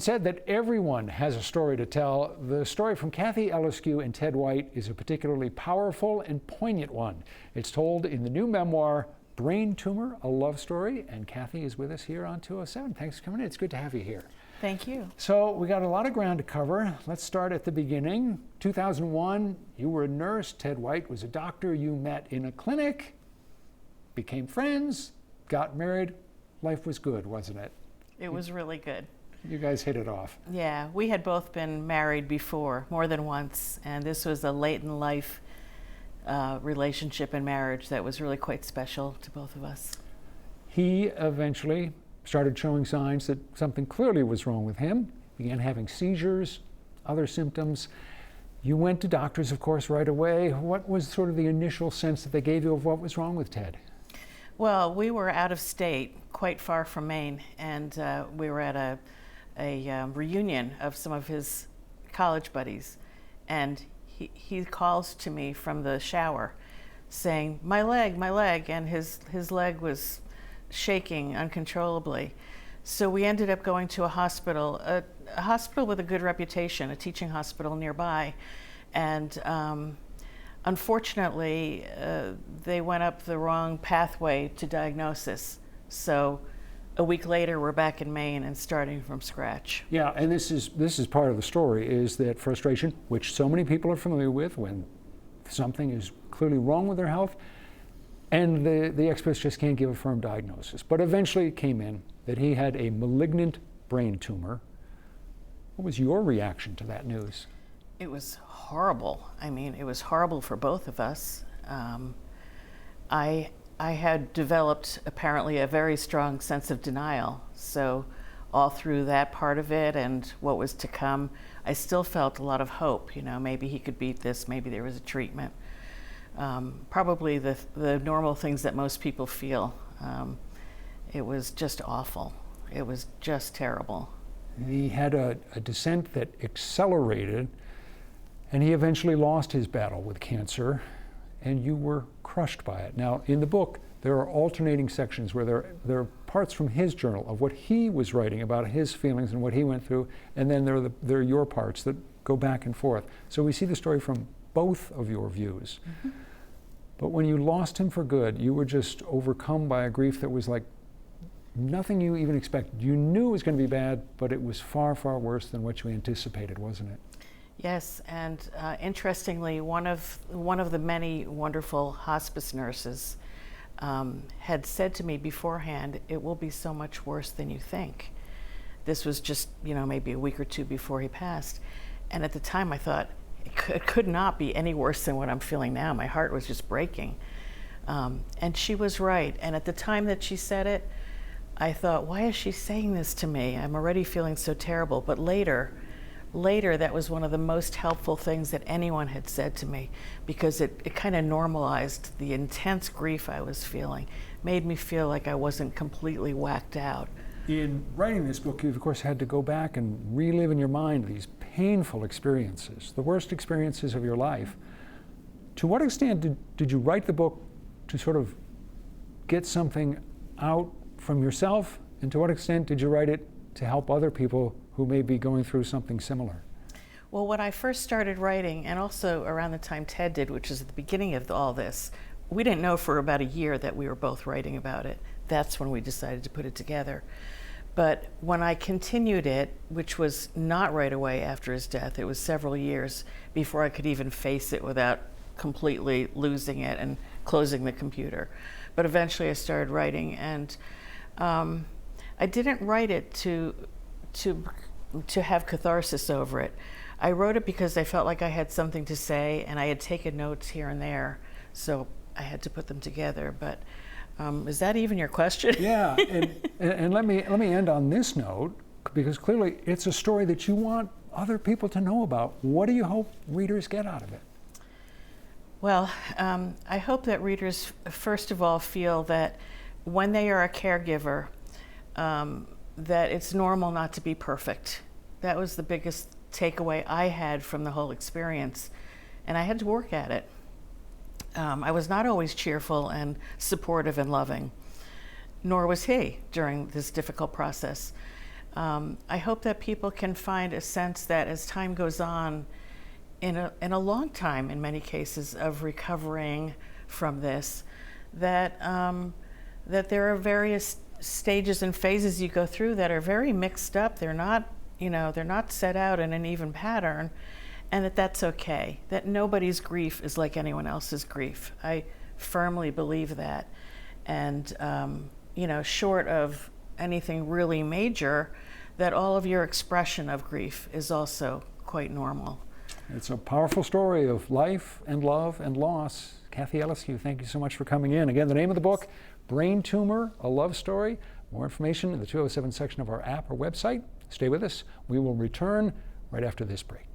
Said that everyone has a story to tell. The story from Kathy Eliscu and Ted White is a particularly powerful and poignant one. It's told in the new memoir, Brain Tumor, A Love Story, and Kathy is with us here on 207. Thanks for coming in. It's good to have you here. Thank you. So we got a lot of ground to cover. Let's start at the beginning. 2001, you were a nurse. Ted White was a doctor. You met in a clinic, became friends, got married. Life was good, wasn't it? It was really good. You guys hit it off. Yeah, we had both been married before, more than once, and this was a late in life relationship and marriage that was really quite special to both of us. He eventually started showing signs that something clearly was wrong with him, began having seizures, other symptoms. You went to doctors, of course, right away. What was sort of the initial sense that they gave you of what was wrong with Ted? Well, we were out of state, quite far from Maine, and we were at a reunion of some of his college buddies, and he calls to me from the shower saying, my leg, and his leg was shaking uncontrollably. So we ended up going to a hospital with a good reputation, a teaching hospital nearby, and unfortunately they went up the wrong pathway to diagnosis. So a week later, we're back in Maine and starting from scratch. Yeah, and this is part of the story, is that frustration, which so many people are familiar with when something is clearly wrong with their health, and the experts just can't give a firm diagnosis. But eventually it came in that he had a malignant brain tumor. What was your reaction to that news? It was horrible. I mean, it was horrible for both of us. I had developed apparently a very strong sense of denial. So all through that part of it and what was to come, I still felt a lot of hope. You know, maybe he could beat this, maybe there was a treatment. Probably the normal things that most people feel. It was just awful. It was just terrible. He had a descent that accelerated, and he eventually lost his battle with cancer, and you were crushed by it. Now, in the book, there are alternating sections where there are parts from his journal of what he was writing about his feelings and what he went through, and then there are your parts that go back and forth. So we see the story from both of your views. Mm-hmm. But when you lost him for good, you were just overcome by a grief that was like nothing you even expected. You knew it was going to be bad, but it was far, far worse than what you anticipated, wasn't it? Yes, and interestingly, one of the many wonderful hospice nurses had said to me beforehand, it will be so much worse than you think. This was just, maybe a week or two before he passed. And at the time I thought, it could not be any worse than what I'm feeling now. My heart was just breaking. And she was right. And at the time that she said it, I thought, why is she saying this to me? I'm already feeling so terrible. But later, that was one of the most helpful things that anyone had said to me, because it kind of normalized the intense grief I was feeling, made me feel like I wasn't completely whacked out. In writing this book, you've of course had to go back and relive in your mind these painful experiences, the worst experiences of your life. To what extent did you write the book to sort of get something out from yourself, and to what extent did you write it to help other people who may be going through something similar? Well, when I first started writing, and also around the time Ted did, which is at the beginning of all this, we didn't know for about a year that we were both writing about it. That's when we decided to put it together. But when I continued it, which was not right away after his death, it was several years before I could even face it without completely losing it and closing the computer. But eventually I started writing, and I didn't write it to have catharsis over it. I wrote it because I felt like I had something to say, and I had taken notes here and there, so I had to put them together. But is that even your question? Yeah, and let me end on this note, because clearly it's a story that you want other people to know about. What do you hope readers get out of it? Well, I hope that readers, first of all, feel that when they are a caregiver, that it's normal not to be perfect. That was the biggest takeaway I had from the whole experience, and I had to work at it. I was not always cheerful and supportive and loving, nor was he during this difficult process. I hope that people can find a sense that as time goes on, in a long time, in many cases, of recovering from this, that that there are various stages and phases you go through that are very mixed up. They're not, they're not set out in an even pattern, and that's okay. That nobody's grief is like anyone else's grief. I firmly believe that, and short of anything really major, that all of your expression of grief is also quite normal. It's a powerful story of life and love and loss. Kathy Elliskew, thank you so much for coming in. Again, the name of the book, Brain Tumor, A Love Story. More information in the 207 section of our app or website. Stay with us. We will return right after this break.